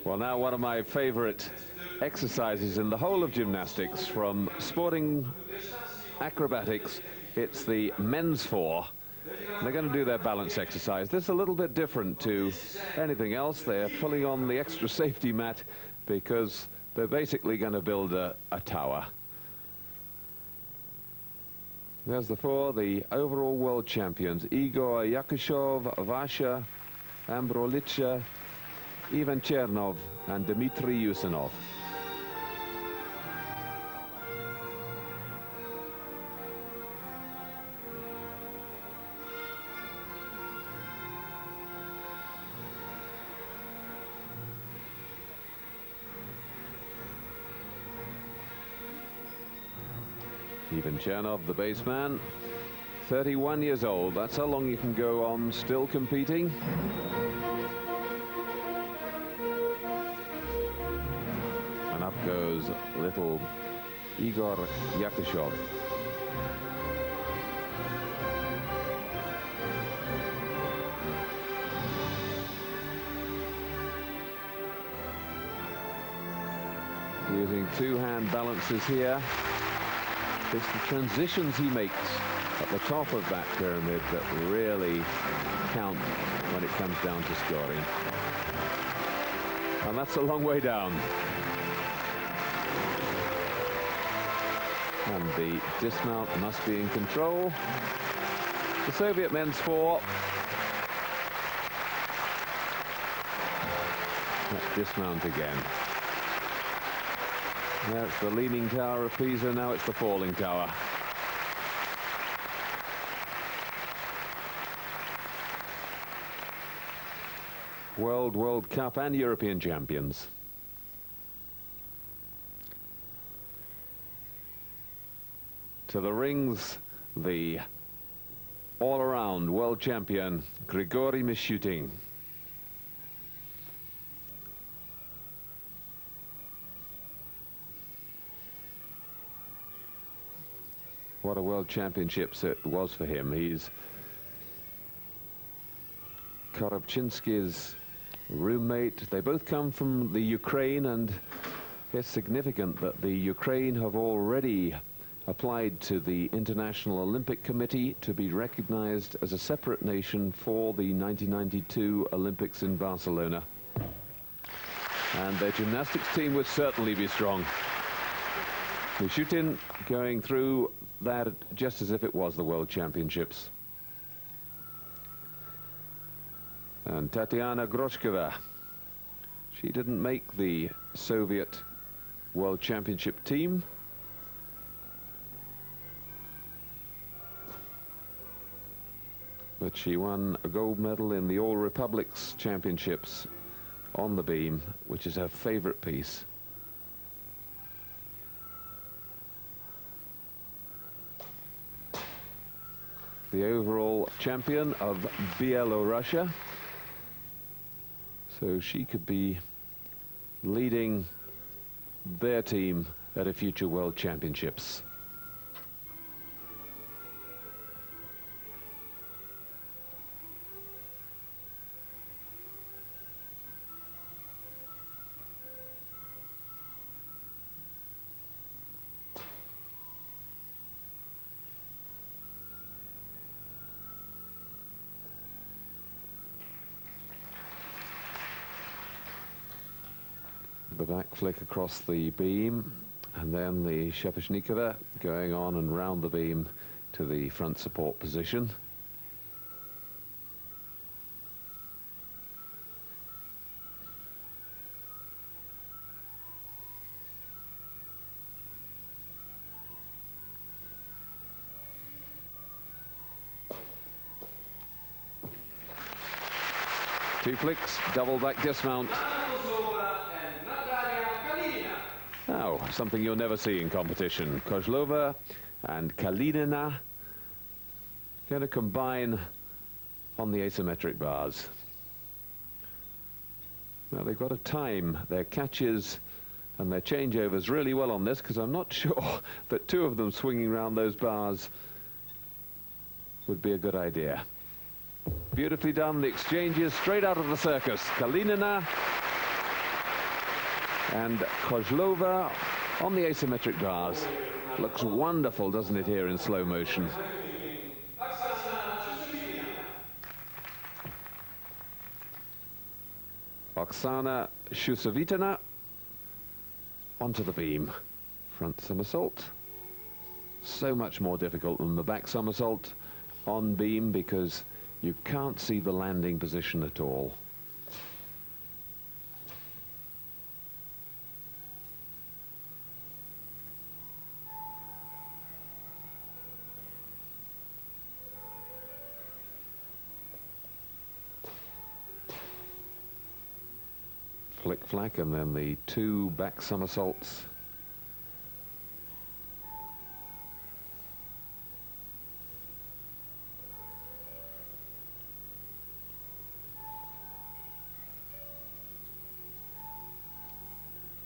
Well, now one of my favorite exercises in the whole of gymnastics, from sporting acrobatics, it's the men's four. They're going to do their balance exercise. This is a little bit different to anything else. They're pulling on the extra safety mat because they're basically going to build a tower. There's the four, the overall world champions: Igor Yakushov, Vasha Ambrolicha, Ivan Chernov, and Dmitry Yusinov. Ivan Chernov, the baseman, 31 years old. That's how long you can go on still competing. And up goes little Igor Yakushov. Using two-hand balances here. It's the transitions he makes at the top of that pyramid that really count when it comes down to scoring. And that's a long way down. And the dismount must be in control. The Soviet men's four. That dismount again. That's the leaning tower of Pisa, now it's the falling tower. World Cup and European champions. To the rings, the all-around world champion, Grigory Mishutin. What a world championships it was for him. He's Korobchinsky's roommate. They both come from the Ukraine, and it's significant that the Ukraine have already applied to the International Olympic Committee to be recognized as a separate nation for the 1992 Olympics in Barcelona. And their gymnastics team would certainly be strong. Mishutin going through that just as if it was the World Championships. And Tatiana Groshkova, she didn't make the Soviet World Championship team. But she won a gold medal in the All Republics Championships on the beam, which is her favorite piece. The overall champion of Bielorussia. So she could be leading their team at a future World Championships. The back flick across the beam, and then the Shepashnikova going on and round the beam to the front support position. Two flicks, double back dismount. Now, something you'll never see in competition. Kozlova and Kalinina going to combine on the asymmetric bars. Now, they've got to time their catches and their changeovers really well on this, because I'm not sure that two of them swinging around those bars would be a good idea. Beautifully done, the exchanges straight out of the circus. Kalinina And Kozlova on the asymmetric bars. Looks wonderful, doesn't it, here in slow motion? Oksana Shusovitana onto the beam. Front somersault. So much more difficult than the back somersault on beam because you can't see the landing position at all. Flick-flack, and then the 2 back somersaults.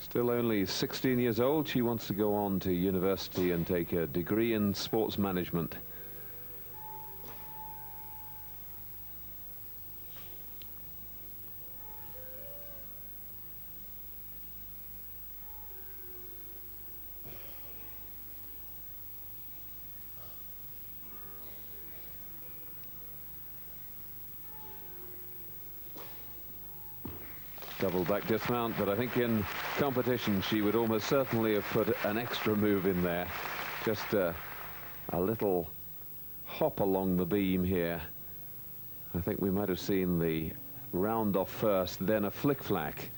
Still only 16 years old, she wants to go on to university and take a degree in sports management. Double back dismount, but I think in competition she would almost certainly have put an extra move in there. Just a little hop along the beam here. I think we might have seen the round off first, then a flick-flack.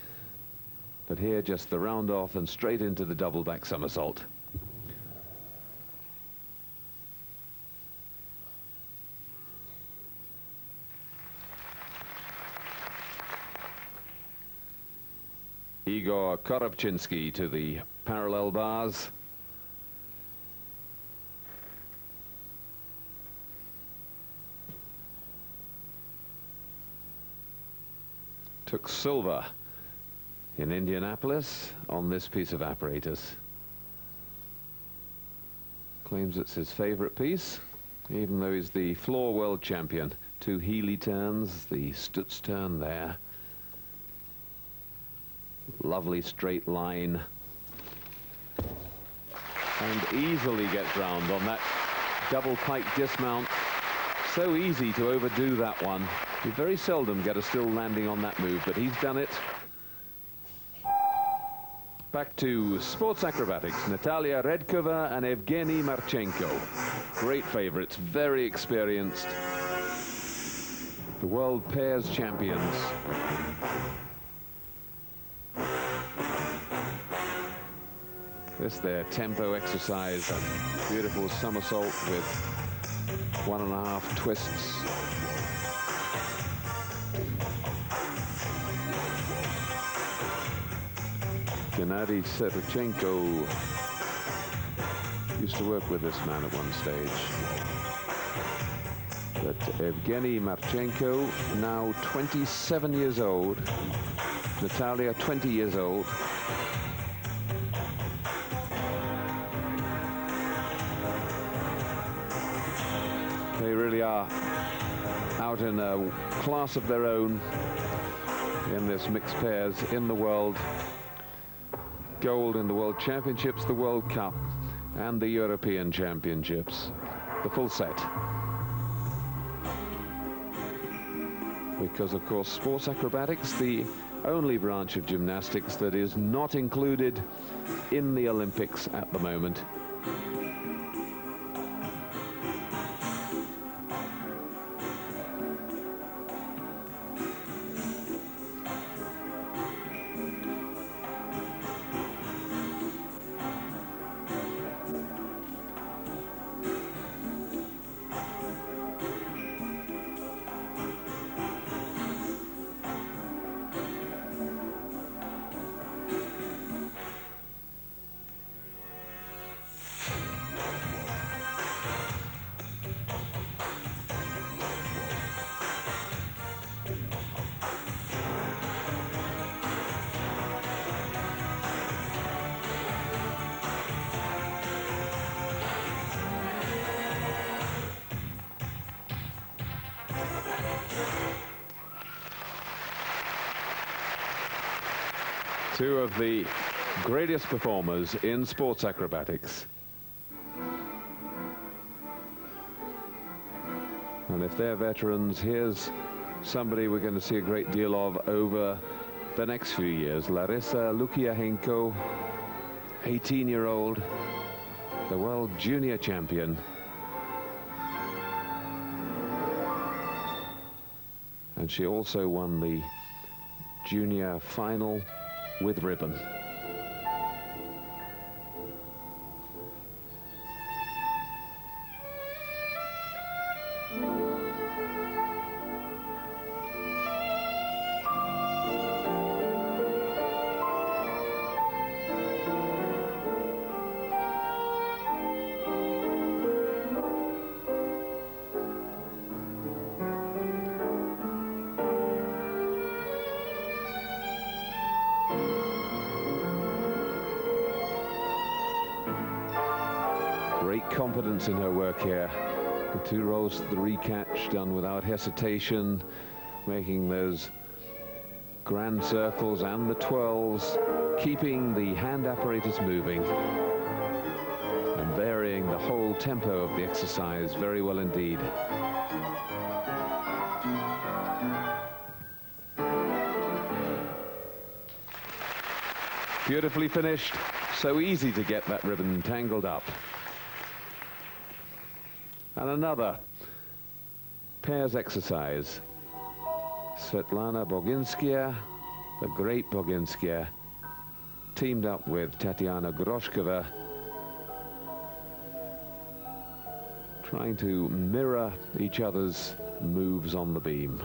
But here just the round off and straight into the double back somersault. Igor Korobchinsky to the parallel bars. Took silver in Indianapolis on this piece of apparatus. Claims it's his favorite piece, even though he's the floor world champion. 2 Healy turns, the Stutz turn there. Lovely straight line. And easily gets round on that double pike dismount. So easy to overdo that one. You very seldom get a still landing on that move, but he's done it. Back to sports acrobatics. Natalia Redkova and Evgeny Marchenko. Great favorites, very experienced. The world pairs champions. This their tempo exercise, a beautiful somersault with 1.5 twists. Gennady Serchenko used to work with this man at one stage. But Evgeny Marchenko, now 27 years old. Natalia, 20 years old. They really are out in a class of their own in this mixed pairs in the world. Gold in the World Championships, the World Cup, and the European Championships. The full set. Because, of course, sports acrobatics, the only branch of gymnastics that is not included in the Olympics at the moment. Two of the greatest performers in sports acrobatics. And if they're veterans, here's somebody we're going to see a great deal of over the next few years. Larissa Lukiahenko, 18-year-old, the world junior champion. And she also won the junior final with ribbon. Great confidence in her work here. The 2 rolls to the recatch done without hesitation, making those grand circles and the twirls, keeping the hand apparatus moving and varying the whole tempo of the exercise very well indeed. Beautifully finished. So easy to get that ribbon tangled up. And another pairs exercise. Svetlana Boginskaya, the great Boginskaya, teamed up with Tatiana Groshkova, trying to mirror each other's moves on the beam.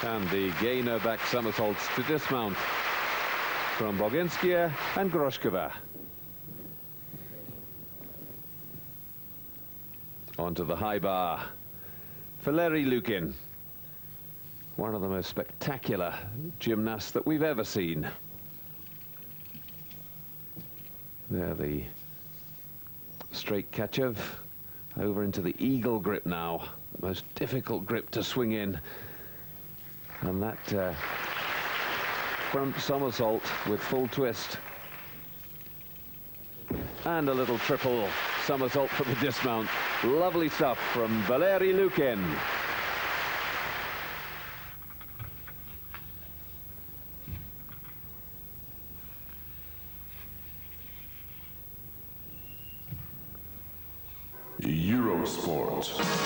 And the gainer back somersaults to dismount from Boginskaya and Groshkova. Onto the high bar. Valeri Lukin, one of the most spectacular gymnasts that we've ever seen. There, the straight Kachev over into the eagle grip now. The most difficult grip to swing in. And that front somersault with full twist. And a little triple somersault for the dismount. Lovely stuff from Valeri Lukin. Eurosport.